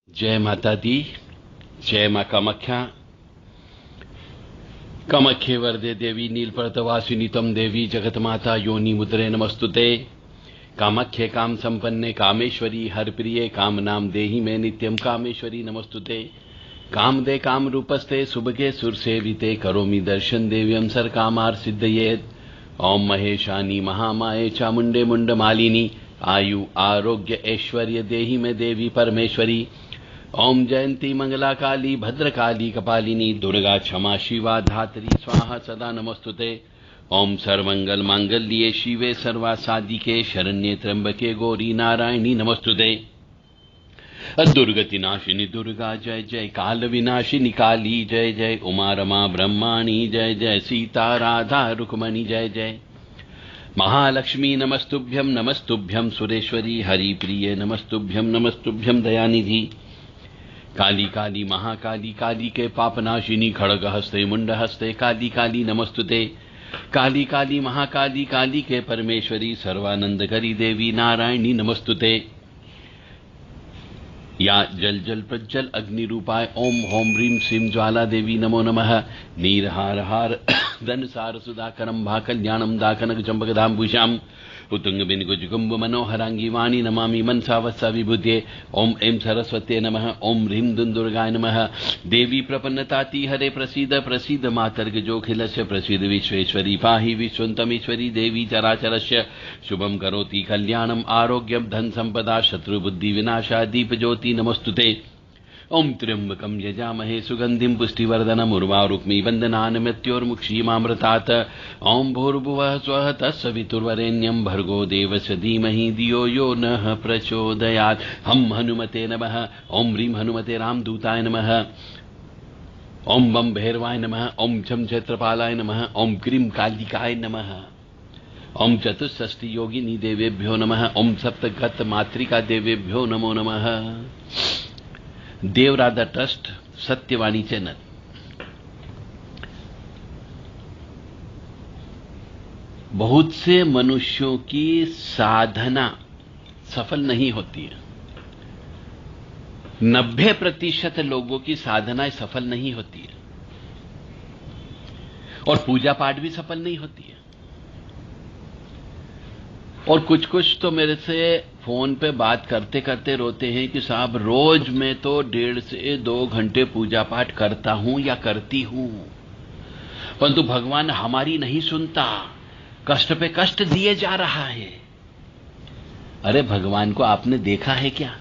जय माता दी। जय मां कामाख्या। कामाख्ये वरदे देवी नीलपर्वतवासिनी तम देवी जगतमाता योनि मुद्रे नमस्तुते। कामाख्ये काम संपन्ने कामेश्वरी हरप्रिये काम नाम देहि में नित्यम कामेश्वरी नमस्तुते। काम दे काम रूपस्ते सुभगे सुरसेविते करोमि दर्शन देव्यम सर कामार सिद्धयेत। ओम महेशानी महामाये चामुंडे मुंड मालिनी आयु आरोग्य ऐश्वर्य देहि में देवी परमेश्वरी। ओम जयंती मंगला काली भद्रकाली कपालिनी दुर्गा क्षमा शिवा धात्री स्वाहा सदा नमस्तुते। ओम सर्वमंगल मांगल्ये शिवे सर्वासादिके शरण्ये त्र्यंबके गौरी नारायणी नमस्तुते। दुर्गति नाशिनी दुर्गा जय जय। काल विनाशिनी काली जय जय। उमा रमा ब्रह्माणी जय जय। सीता राधा रुक्मणी जय जय। महालक्ष्मी नमस्तुभ्यं नमस्तुभ्यं सुरेश्वरी हरिप्रिये नमस्तुभ्यं नमस्तुभ्यं दयानिधि। काली काली महाकाली काली के पापनाशिनी खड़ग हस्ते मुंड हस्ते काली काली नमस्तुते। काली काली महाकाली काली के परमेश्वरी सर्वानंद करी देवी नारायणी नमस्तुते। या जल जल प्रज्जल अग्नि रूपाय ओम होम ह्रीं श्रीं ज्वाला देवी नमो नमः। नीर हार हार धन सार सुधाकरम भा कल्याणम दाकनक चंपकधाम उतुंग बिन कुजुकुंभ मनोहरांगी वाणी नमामि मनसा वत्सा विभुते। ओम ऐं सरस्वते नमः। ओम ह्रीं दुर्गाय नमः। देवी प्रपन्नताति हरे प्रसीद प्रसीद मातर्गजोखिलस्य प्रसीद विश्वेश्वरी पाहि विश्वन्तमीश्वरी देवी चराचरस्य शुभं करोति कल्याणम आरोग्यम धन संपदा शत्रुबुद्धि विनाशा दीप ज्योति नमस्तुते। ओम त्र्यंबकं यजामहे सुगंधिं पुष्टिवर्धनम् उर्वारुक्मी वंदनान् मृत्योर्मुक्षीमामृतात्। ओम भूर्भुवः स्वः तत्सवितुर्वरेण्यं भर्गो देवस्य धीमहि धियो यो नः प्रचोदयात्। हम हनुमते नमः। ओम ह्रीं हनुमते रामदूताय नमः। ओम बम भैरवाय नमः। ओम छम क्षेत्रपालाय नमः। ओम क्रीं कालिकाय नमः। ओम चतुष्षष्टि योगिनी देवेभ्यो नमः। ओम सप्तगत मातृका देवेभ्यो नमो नमः। देवराधा ट्रस्ट सत्यवाणी चैनल। बहुत से मनुष्यों की साधना सफल नहीं होती है। 90% लोगों की साधना सफल नहीं होती है और पूजा पाठ भी सफल नहीं होती है। और कुछ कुछ तो मेरे से फोन पे बात करते करते रोते हैं कि साहब रोज मैं तो 1.5 से 2 घंटे पूजा पाठ करता हूं या करती हूं, परंतु भगवान हमारी नहीं सुनता, कष्ट पे कष्ट दिए जा रहा है। अरे भगवान को आपने देखा है क्या?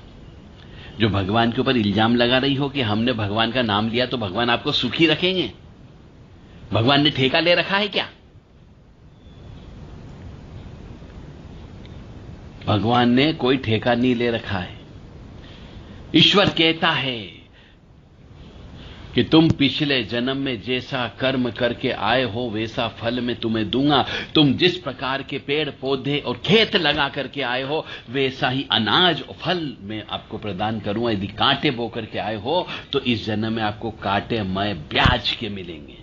जो भगवान के ऊपर इल्जाम लगा रही हो कि हमने भगवान का नाम लिया तो भगवान आपको सुखी रखेंगे, भगवान ने ठेका ले रखा है क्या? भगवान ने कोई ठेका नहीं ले रखा है। ईश्वर कहता है कि तुम पिछले जन्म में जैसा कर्म करके आए हो वैसा फल मैं तुम्हें दूंगा। तुम जिस प्रकार के पेड़ पौधे और खेत लगा करके आए हो वैसा ही अनाज और फल मैं आपको प्रदान करूंगा। यदि कांटे बो करके आए हो तो इस जन्म में आपको कांटे मैं ब्याज के मिलेंगे।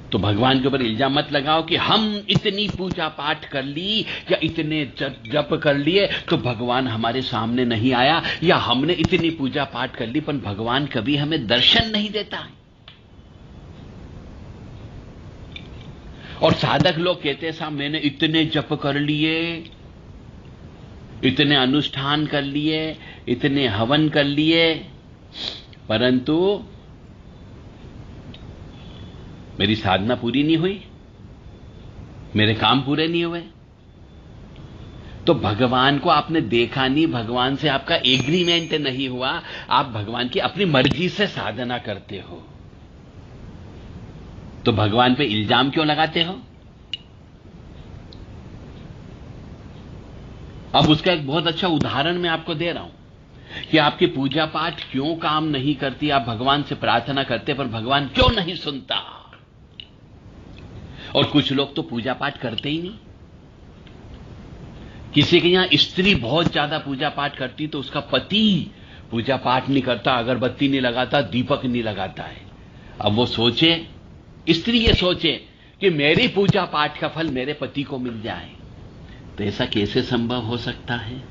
तो भगवान के ऊपर इल्जाम मत लगाओ कि हम इतनी पूजा पाठ कर ली या इतने जप कर लिए तो भगवान हमारे सामने नहीं आया, या हमने इतनी पूजा पाठ कर ली पर भगवान कभी हमें दर्शन नहीं देता है। और साधक लोग कहते हैं साहब मैंने इतने जप कर लिए, इतने अनुष्ठान कर लिए, इतने हवन कर लिए, परंतु मेरी साधना पूरी नहीं हुई, मेरे काम पूरे नहीं हुए। तो भगवान को आपने देखा नहीं, भगवान से आपका एग्रीमेंट नहीं हुआ, आप भगवान की अपनी मर्जी से साधना करते हो। तो भगवान पे इल्जाम क्यों लगाते हो? अब उसका एक बहुत अच्छा उदाहरण मैं आपको दे रहा हूं कि आपकी पूजा पाठ क्यों काम नहीं करती। आप भगवान से प्रार्थना करते पर भगवान क्यों नहीं सुनता। और कुछ लोग तो पूजा पाठ करते ही नहीं। किसी के यहां स्त्री बहुत ज्यादा पूजा पाठ करती तो उसका पति पूजा पाठ नहीं करता, अगरबत्ती नहीं लगाता, दीपक नहीं लगाता है। अब वो सोचे, स्त्री ये सोचे कि मेरी पूजा पाठ का फल मेरे पति को मिल जाए, तो ऐसा कैसे संभव हो सकता है?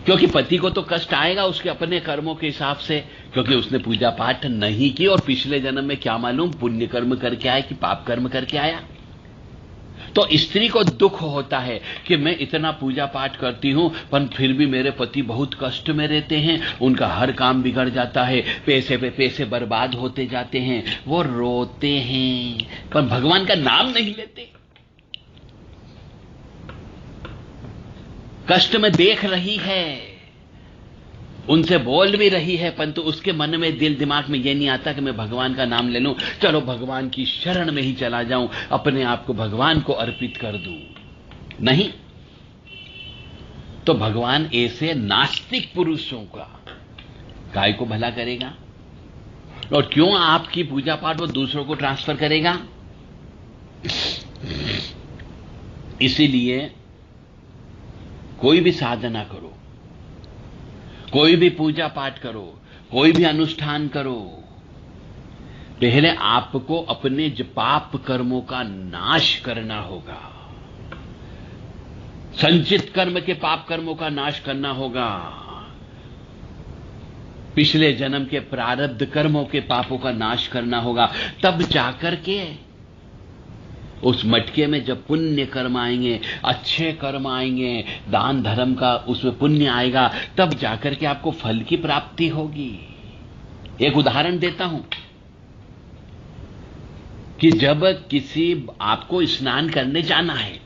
क्योंकि पति को तो कष्ट आएगा उसके अपने कर्मों के हिसाब से, क्योंकि उसने पूजा पाठ नहीं की और पिछले जन्म में क्या मालूम पुण्य कर्म करके आया कि पाप कर्म करके आया। तो स्त्री को दुख होता है कि मैं इतना पूजा पाठ करती हूं पर फिर भी मेरे पति बहुत कष्ट में रहते हैं, उनका हर काम बिगड़ जाता है, पैसे पे पैसे बर्बाद होते जाते हैं, वो रोते हैं पर भगवान का नाम नहीं लेते। कष्ट में देख रही है, उनसे बोल भी रही है, परंतु उसके मन में दिल दिमाग में यह नहीं आता कि मैं भगवान का नाम ले लूं, चलो भगवान की शरण में ही चला जाऊं, अपने आप को भगवान को अर्पित कर दूं। नहीं, तो भगवान ऐसे नास्तिक पुरुषों का काय को भला करेगा? और क्यों आपकी पूजा पाठ वो दूसरों को ट्रांसफर करेगा? इसीलिए कोई भी साधना करो, कोई भी पूजा पाठ करो, कोई भी अनुष्ठान करो, पहले आपको अपने पाप कर्मों का नाश करना होगा, संचित कर्म के पाप कर्मों का नाश करना होगा, पिछले जन्म के प्रारब्ध कर्मों के पापों का नाश करना होगा। तब जाकर के उस मटके में जब पुण्य कर्म आएंगे, अच्छे कर्म आएंगे, दान धर्म का उसमें पुण्य आएगा, तब जाकर के आपको फल की प्राप्ति होगी। एक उदाहरण देता हूं कि जब किसी आपको स्नान करने जाना है,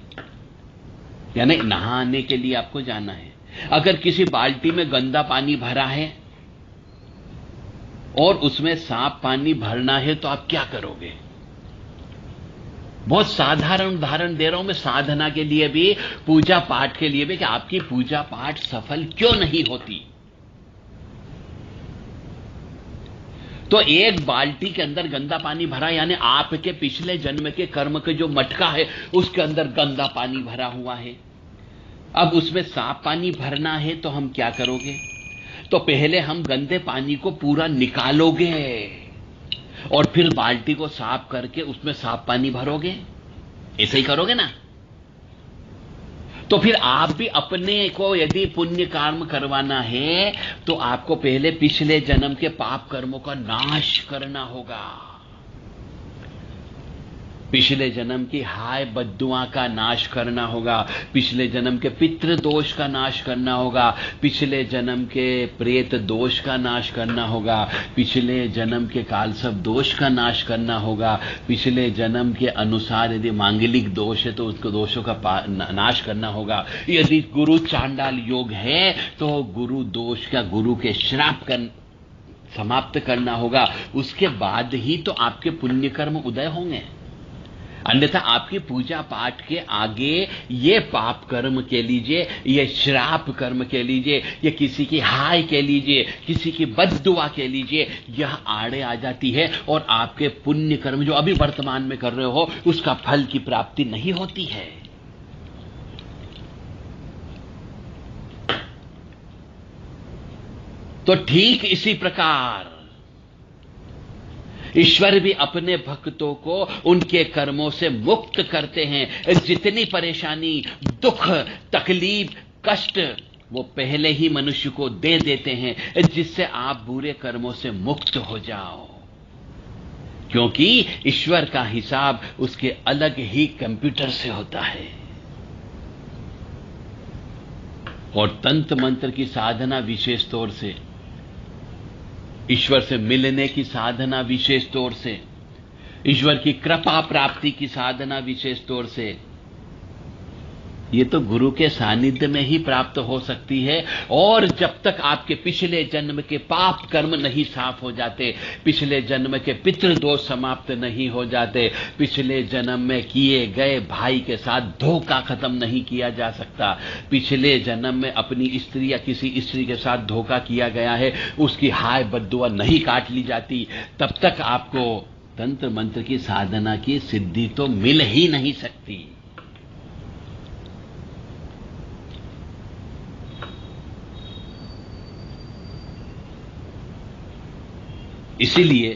यानी नहाने के लिए आपको जाना है, अगर किसी बाल्टी में गंदा पानी भरा है और उसमें साफ पानी भरना है तो आप क्या करोगे? बहुत साधारण उदाहरण दे रहा हूं मैं, साधना के लिए भी, पूजा पाठ के लिए भी, कि आपकी पूजा पाठ सफल क्यों नहीं होती। तो एक बाल्टी के अंदर गंदा पानी भरा, यानी आपके पिछले जन्म के कर्म के जो मटका है उसके अंदर गंदा पानी भरा हुआ है। अब उसमें साफ पानी भरना है तो हम क्या करोगे? तो पहले हम गंदे पानी को पूरा निकालोगे और फिर बाल्टी को साफ करके उसमें साफ पानी भरोगे। ऐसे ही करोगे ना? तो फिर आप भी अपने को यदि पुण्य कर्म करवाना है तो आपको पहले पिछले जन्म के पाप कर्मों का नाश करना होगा। पिछले जन्म की हाय बद्दुआ का नाश करना होगा, पिछले जन्म के पितृ दोष का नाश करना होगा, पिछले जन्म के प्रेत दोष का नाश करना होगा, पिछले जन्म के कालसर्प दोष का नाश करना होगा, पिछले जन्म के अनुसार यदि मांगलिक दोष है तो उसको दोषों का नाश करना होगा। यदि गुरु चांडाल योग है तो गुरु दोष का, गुरु के श्राप का समाप्त करना होगा। उसके बाद ही तो आपके पुण्य कर्म उदय होंगे, अन्यथा आपकी पूजा पाठ के आगे ये पाप कर्म के लीजिए, ये श्राप कर्म के लीजिए, ये किसी की हाय के लीजिए, किसी की बद्दुआ के लीजिए, यह आड़े आ जाती है और आपके पुण्य कर्म जो अभी वर्तमान में कर रहे हो उसका फल की प्राप्ति नहीं होती है। तो ठीक इसी प्रकार ईश्वर भी अपने भक्तों को उनके कर्मों से मुक्त करते हैं। जितनी परेशानी, दुख, तकलीफ, कष्ट वो पहले ही मनुष्य को दे देते हैं जिससे आप बुरे कर्मों से मुक्त हो जाओ, क्योंकि ईश्वर का हिसाब उसके अलग ही कंप्यूटर से होता है। और तंत्र मंत्र की साधना विशेष तौर से, ईश्वर से मिलने की साधना विशेष तौर से, ईश्वर की कृपा प्राप्ति की साधना विशेष तौर से, ये तो गुरु के सानिध्य में ही प्राप्त हो सकती है। और जब तक आपके पिछले जन्म के पाप कर्म नहीं साफ हो जाते, पिछले जन्म के पितृदोष समाप्त नहीं हो जाते, पिछले जन्म में किए गए भाई के साथ धोखा खत्म नहीं किया जा सकता, पिछले जन्म में अपनी स्त्री या किसी स्त्री के साथ धोखा किया गया है, उसकी हाय बद्दुआ नहीं काट ली जाती, तब तक आपको तंत्र मंत्र की साधना की सिद्धि तो मिल ही नहीं सकती। इसीलिए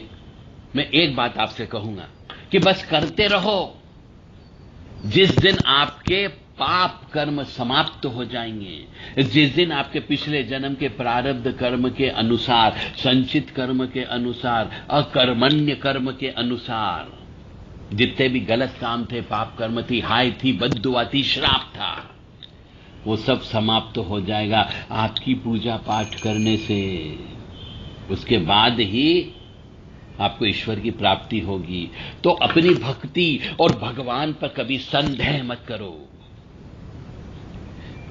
मैं एक बात आपसे कहूंगा कि बस करते रहो। जिस दिन आपके पाप कर्म समाप्त हो जाएंगे। जिस दिन आपके पिछले जन्म के प्रारब्ध कर्म के अनुसार, संचित कर्म के अनुसार, अकर्मण्य कर्म के अनुसार जितने भी गलत काम थे, पाप कर्म थी, हाय थी, बद्दुआ थी, श्राप था, वो सब समाप्त हो जाएगा आपकी पूजा पाठ करने से। उसके बाद ही आपको ईश्वर की प्राप्ति होगी। तो अपनी भक्ति और भगवान पर कभी संदेह मत करो।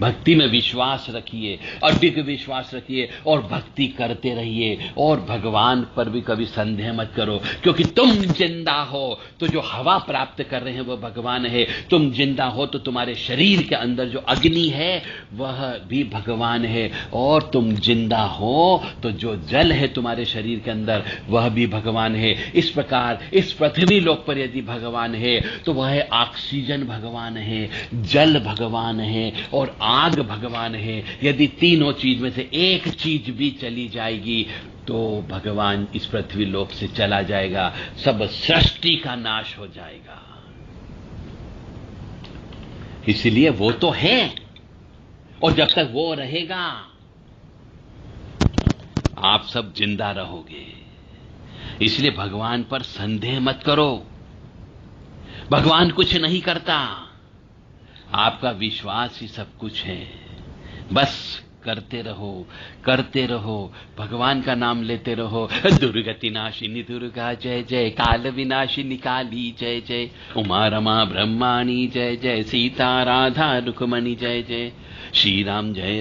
भक्ति में विश्वास रखिए, अडिग विश्वास रखिए और भक्ति करते रहिए। और भगवान पर भी कभी संदेह मत करो, क्योंकि तुम जिंदा हो तो जो हवा प्राप्त कर रहे हैं वह भगवान है। तुम जिंदा हो तो तुम्हारे शरीर के अंदर जो अग्नि है वह भी भगवान है। और तुम जिंदा हो तो जो जल है तुम्हारे शरीर के अंदर वह भी भगवान है। इस प्रकार इस पृथ्वी लोक पर यदि भगवान है तो वह है ऑक्सीजन भगवान है, जल भगवान है और आग भगवान है। यदि तीनों चीज में से एक चीज भी चली जाएगी तो भगवान इस पृथ्वी लोक से चला जाएगा, सब सृष्टि का नाश हो जाएगा। इसलिए वो तो है और जब तक वो रहेगा आप सब जिंदा रहोगे। इसलिए भगवान पर संदेह मत करो। भगवान कुछ नहीं करता, आपका विश्वास ही सब कुछ है। बस करते रहो, करते रहो, भगवान का नाम लेते रहो। दुर्गति नाशिनी दुर्गा जय जय, काल विनाशिनी काली जय जय, उमा रमा ब्रह्माणी जय जय, सीता राधा रुक्मणी जय जय, श्री राम जय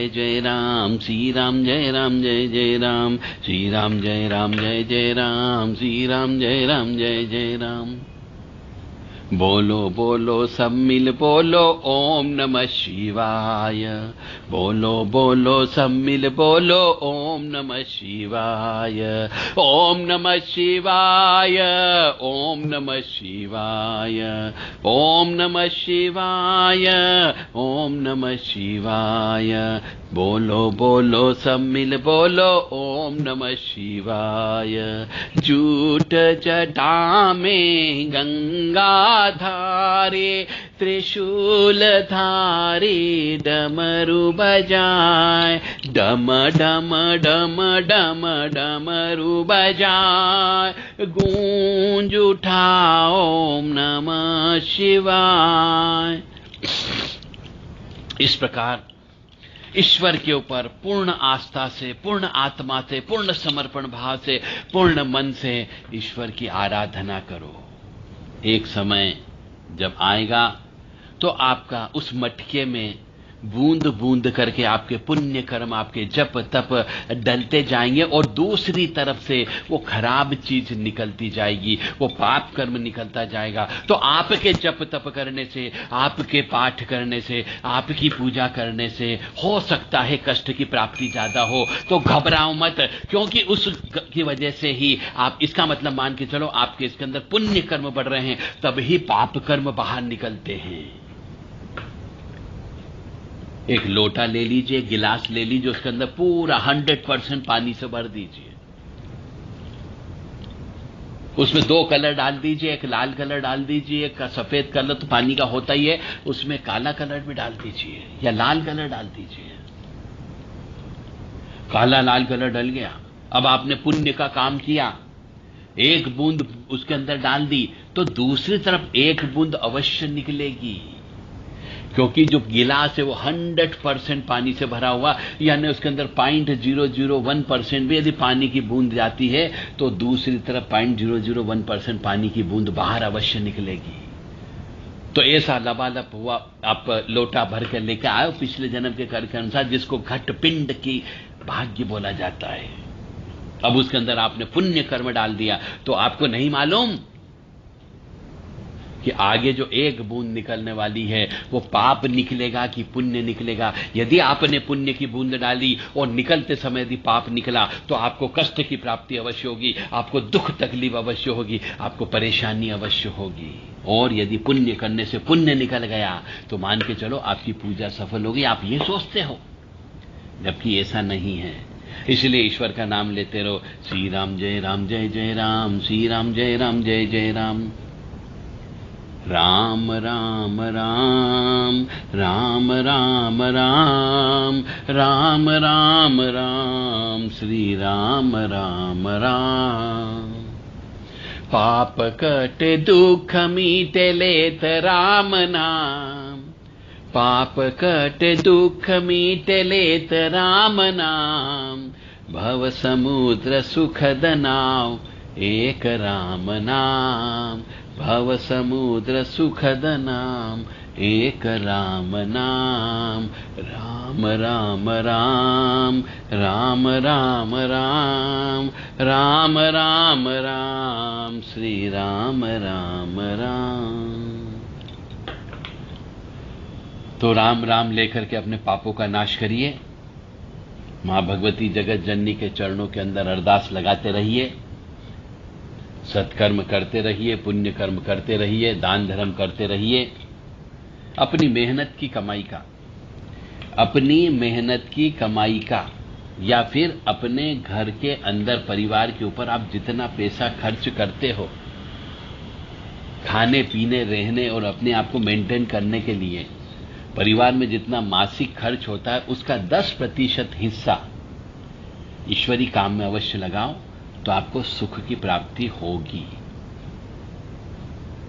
जय राम, श्री राम जय जय राम, श्री राम जय जय राम, श्री राम जय राम। बोलो बोलो सब मिल बोलो ओम नमः शिवाय, बोलो बोलो सब मिल बोलो ओम नमः शिवाय, ओम नमः शिवाय, ओम नमः शिवाय, ओम नमः शिवाय, ओम नमः शिवाय। बोलो बोलो सब मिल बोलो ओम नमः शिवाय। जूट जटा में गंगा धारे, त्रिशूल धारे डमरू बजाए, डम डम डम डम डमरू बजाए, गूंज उठा ओम नमः शिवाय। इस प्रकार ईश्वर के ऊपर पूर्ण आस्था से, पूर्ण आत्मा से, पूर्ण समर्पण भाव से, पूर्ण मन से ईश्वर की आराधना करो। एक समय जब आएगा तो आपका उस मटके में बूंद बूंद करके आपके पुण्य कर्म, आपके जप तप डलते जाएंगे और दूसरी तरफ से वो खराब चीज निकलती जाएगी, वो पाप कर्म निकलता जाएगा। तो आपके जप तप करने से, आपके पाठ करने से, आपकी पूजा करने से हो सकता है कष्ट की प्राप्ति ज्यादा हो। तो घबराओ मत, क्योंकि उसकी वजह से ही आप, इसका मतलब मान के चलो आपके इसके अंदर पुण्य कर्म बढ़ रहे हैं, तभी पाप कर्म बाहर निकलते हैं। एक लोटा ले लीजिए, गिलास ले लीजिए, उसके अंदर पूरा 100% पानी से भर दीजिए। उसमें 2 कलर डाल दीजिए, एक लाल कलर डाल दीजिए, एक सफेद कलर तो पानी का होता ही है, उसमें काला कलर भी डाल दीजिए या लाल कलर डाल दीजिए। काला लाल कलर डल गया, अब आपने पुण्य का काम किया, एक बूंद उसके अंदर डाल दी तो दूसरी तरफ एक बूंद अवश्य निकलेगी, क्योंकि जो गिलास है वो 100% पानी से भरा हुआ, यानी उसके अंदर 0.001% भी यदि पानी की बूंद जाती है तो दूसरी तरफ 0.001% पानी की बूंद बाहर अवश्य निकलेगी। तो ऐसा लबालब हुआ, आप लोटा भर कर लेकर आए पिछले जन्म के कर्म के अनुसार, जिसको घट पिंड की भाग्य बोला जाता है। अब उसके अंदर आपने पुण्य कर्म डाल दिया, तो आपको नहीं मालूम कि आगे जो एक बूंद निकलने वाली है वो पाप निकलेगा कि पुण्य निकलेगा। यदि आपने पुण्य की बूंद डाली और निकलते समय यदि पाप निकला तो आपको कष्ट की प्राप्ति अवश्य होगी, आपको दुख तकलीफ अवश्य होगी, आपको परेशानी अवश्य होगी। और यदि पुण्य करने से पुण्य निकल गया तो मान के चलो आपकी पूजा सफल होगी, आप ये सोचते हो, जबकि ऐसा नहीं है। इसलिए ईश्वर का नाम लेते रहो, श्री राम जय जय राम, श्री राम जय जय राम। राम राम राम राम राम राम राम राम राम श्री राम राम राम। पाप कटे दुख मीटे लेत राम नाम, पाप कटे दुख मीटे लेत राम नाम। भव समुद्र सुखद नाव एक राम नाम, भव समुद्र सुखद नाम एक राम नाम। राम राम राम राम राम राम राम राम राम श्री राम राम राम। तो राम राम लेकर के अपने पापों का नाश करिए। मां भगवती जगत जननी के चरणों के अंदर अरदास लगाते रहिए, सत्कर्म करते रहिए, पुण्य कर्म करते रहिए, दान धर्म करते रहिए। अपनी मेहनत की कमाई का, अपनी मेहनत की कमाई का या फिर अपने घर के अंदर परिवार के ऊपर आप जितना पैसा खर्च करते हो खाने पीने रहने और अपने आप को मेंटेन करने के लिए, परिवार में जितना मासिक खर्च होता है उसका 10% हिस्सा ईश्वरी काम में अवश्य लगाओ, तो आपको सुख की प्राप्ति होगी।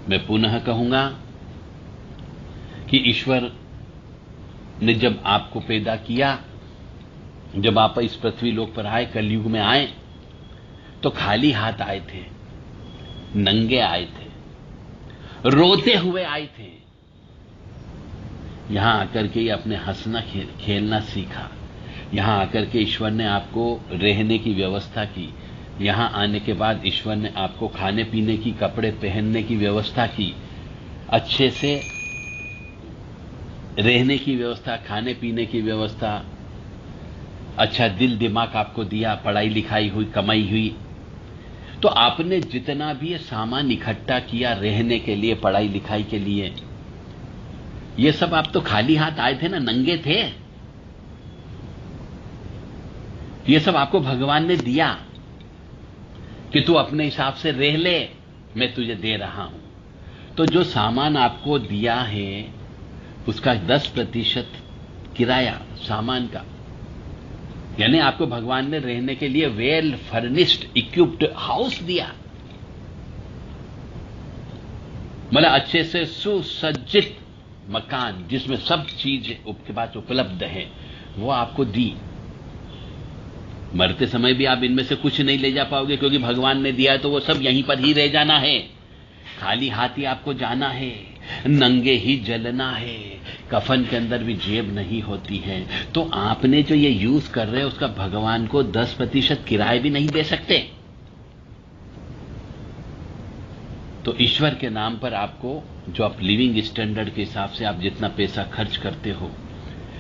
मैं पुनः कहूंगा कि ईश्वर ने जब आपको पैदा किया, जब आप इस पृथ्वी लोक पर आए, कलयुग में आए, तो खाली हाथ आए थे, नंगे आए थे, रोते हुए आए थे। यहां आकर के अपने हंसना खेलना सीखा। यहां आकर के ईश्वर ने आपको रहने की व्यवस्था की। यहां आने के बाद ईश्वर ने आपको खाने पीने की, कपड़े पहनने की व्यवस्था की, अच्छे से रहने की व्यवस्था, खाने पीने की व्यवस्था, अच्छा दिल दिमाग आपको दिया, पढ़ाई लिखाई हुई, कमाई हुई। तो आपने जितना भी ये सामान इकट्ठा किया रहने के लिए, पढ़ाई लिखाई के लिए, ये सब आप तो खाली हाथ आए थे ना, नंगे थे। ये सब आपको भगवान ने दिया कि तू अपने हिसाब से रह ले, मैं तुझे दे रहा हूं। तो जो सामान आपको दिया है उसका 10% किराया सामान का, यानी आपको भगवान ने रहने के लिए वेल फर्निश्ड इक्विप्ड हाउस दिया, मतलब अच्छे से सुसज्जित मकान जिसमें सब चीज आपके पास उपलब्ध है, वो आपको दी। मरते समय भी आप इनमें से कुछ नहीं ले जा पाओगे, क्योंकि भगवान ने दिया है तो वो सब यहीं पर ही रह जाना है। खाली हाथ ही आपको जाना है, नंगे ही जलना है, कफन के अंदर भी जेब नहीं होती है। तो आपने जो ये यूज कर रहे हैं उसका भगवान को 10% किराया भी नहीं दे सकते। तो ईश्वर के नाम पर आपको, जो आप लिविंग स्टैंडर्ड के हिसाब से आप जितना पैसा खर्च करते हो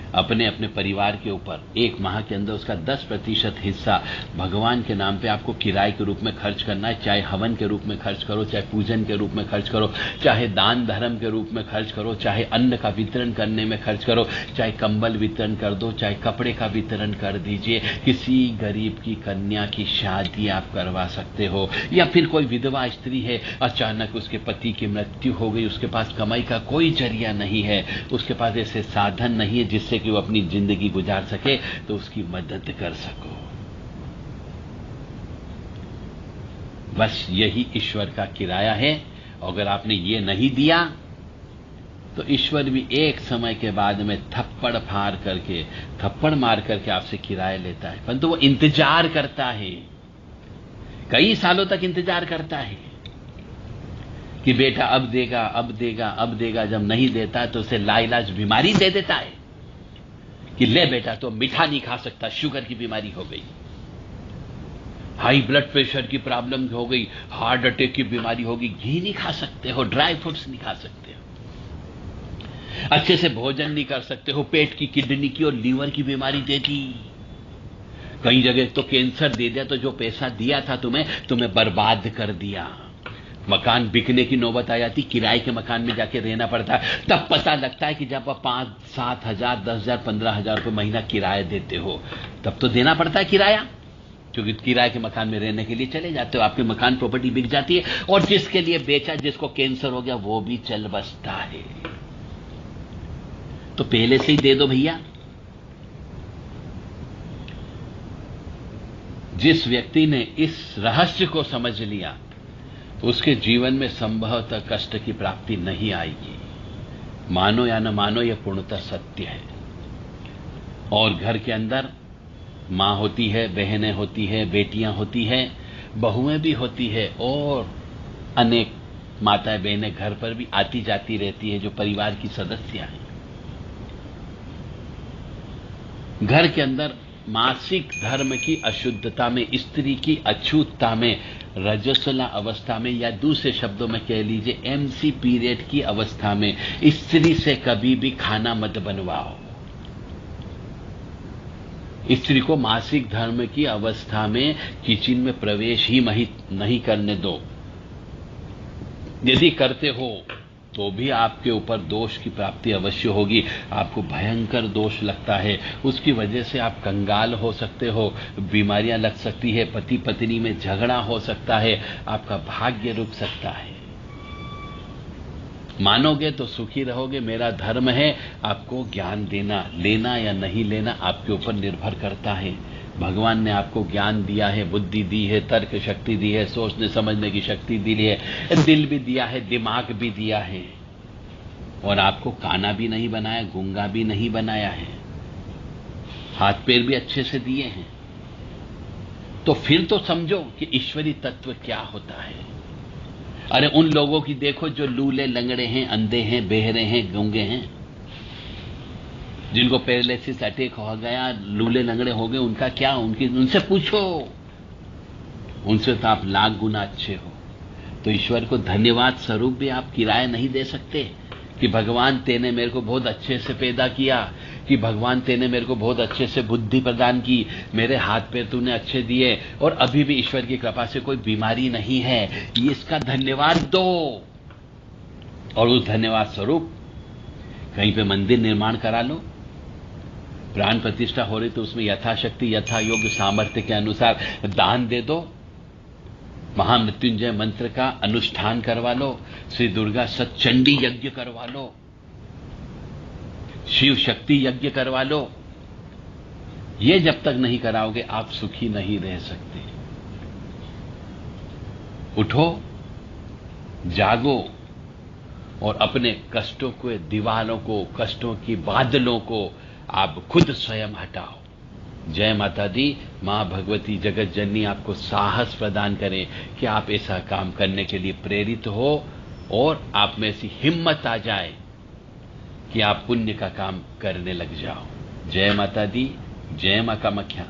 अपने अपने परिवार के ऊपर, एक माह के अंदर उसका 10% हिस्सा भगवान के नाम पे आपको किराए के रूप में खर्च करना है। चाहे हवन के रूप में खर्च करो, चाहे पूजन के रूप में खर्च करो, चाहे दान धर्म के रूप में खर्च करो, चाहे अन्न का वितरण करने में खर्च करो, चाहे कंबल वितरण कर दो, चाहे कपड़े का वितरण कर दीजिए। किसी गरीब की कन्या की शादी आप करवा सकते हो, या फिर कोई विधवा स्त्री है, अचानक उसके पति की मृत्यु हो गई, उसके पास कमाई का कोई जरिया नहीं है, उसके पास ऐसे साधन नहीं है जिससे कि वो अपनी जिंदगी गुजार सके, तो उसकी मदद कर सको। बस यही ईश्वर का किराया है। अगर आपने ये नहीं दिया तो ईश्वर भी एक समय के बाद में थप्पड़ मार करके आपसे किराया लेता है, परंतु वो इंतजार करता है, कई सालों तक इंतजार करता है कि बेटा अब देगा, अब देगा, अब देगा। जब नहीं देता है तो उसे लाइलाज बीमारी दे देता है कि ले बेटा तो मीठा नहीं खा सकता, शुगर की बीमारी हो गई, हाई ब्लड प्रेशर की प्रॉब्लम हो गई, हार्ट अटैक की बीमारी होगी, घी नहीं खा सकते हो, ड्राई फ्रूट्स नहीं खा सकते हो, अच्छे से भोजन नहीं कर सकते हो, पेट की, किडनी की और लीवर की बीमारी दे दी, कई जगह तो कैंसर दे दिया। तो जो पैसा दिया था तुम्हें बर्बाद कर दिया। मकान बिकने की नौबत आ जाती, किराए के मकान में जाके रहना पड़ता है। तब पता लगता है कि जब आप 5-7 हजार, 10,000, 15,000 रुपये महीना किराया देते हो, तब तो देना पड़ता है किराया। क्योंकि किराए के मकान में रहने के लिए चले जाते हो, आपके मकान प्रॉपर्टी बिक जाती है, और जिसके लिए बेचा, जिसको कैंसर हो गया, वो भी चल बसता है। तो पहले से ही दे दो भैया। जिस व्यक्ति ने इस रहस्य को समझ लिया, उसके जीवन में संभवतः कष्ट की प्राप्ति नहीं आएगी। मानो या न मानो, यह पूर्णतः सत्य है। और घर के अंदर मां होती है, बहनें होती है, बेटियां होती हैं, बहुएं भी होती है, और अनेक माताएं बहनें घर पर भी आती जाती रहती है, जो परिवार की सदस्य हैं। घर के अंदर मासिक धर्म की अशुद्धता में, स्त्री की अछूतता में, रजस्वला अवस्था में, या दूसरे शब्दों में कह लीजिए एमसी पीरियड की अवस्था में स्त्री से कभी भी खाना मत बनवाओ। स्त्री को मासिक धर्म की अवस्था में किचन में प्रवेश ही नहीं करने दो। यदि करते हो तो भी आपके ऊपर दोष की प्राप्ति अवश्य होगी। आपको भयंकर दोष लगता है, उसकी वजह से आप कंगाल हो सकते हो, बीमारियां लग सकती है, पति पत्नी में झगड़ा हो सकता है, आपका भाग्य रुक सकता है। मानोगे तो सुखी रहोगे। मेरा धर्म है आपको ज्ञान देना, लेना या नहीं लेना आपके ऊपर निर्भर करता है। भगवान ने आपको ज्ञान दिया है, बुद्धि दी है, तर्क शक्ति दी है, सोचने समझने की शक्ति दी है, दिल भी दिया है, दिमाग भी दिया है, और आपको काना भी नहीं बनाया, गूंगा भी नहीं बनाया है, हाथ पैर भी अच्छे से दिए हैं। तो फिर तो समझो कि ईश्वरी तत्व क्या होता है। अरे उन लोगों की देखो जो लूले लंगड़े हैं, अंधे हैं, बहरे हैं, गूंगे हैं, जिनको पैरालिसिस अटैक हो गया, लूले लंगड़े हो गए, उनका क्या? उनसे पूछो, उनसे तो आप लाख गुना अच्छे हो। तो ईश्वर को धन्यवाद स्वरूप भी आप किराया नहीं दे सकते कि भगवान तेने मेरे को बहुत अच्छे से पैदा किया, कि भगवान तेने मेरे को बहुत अच्छे से बुद्धि प्रदान की, मेरे हाथ पैर तूने अच्छे दिए, और अभी भी ईश्वर की कृपा से कोई बीमारी नहीं है। ये इसका धन्यवाद दो, और उस धन्यवाद स्वरूप कहीं पे मंदिर निर्माण करा लो, प्राण प्रतिष्ठा हो रही तो उसमें यथाशक्ति यथा योग्य सामर्थ्य के अनुसार दान दे दो, महामृत्युंजय मंत्र का अनुष्ठान करवा लो, श्री दुर्गा सतचंडी यज्ञ करवा लो, शिव शक्ति यज्ञ करवा लो। ये जब तक नहीं कराओगे आप सुखी नहीं रह सकते। उठो, जागो, और अपने कष्टों को, दीवारों को, कष्टों की बादलों को आप खुद स्वयं हटाओ। जय माता दी। मां भगवती जगत जननी आपको साहस प्रदान करें कि आप ऐसा काम करने के लिए प्रेरित हो, और आप में ऐसी हिम्मत आ जाए कि आप पुण्य का काम करने लग जाओ। जय माता दी। जय मां कामाख्या।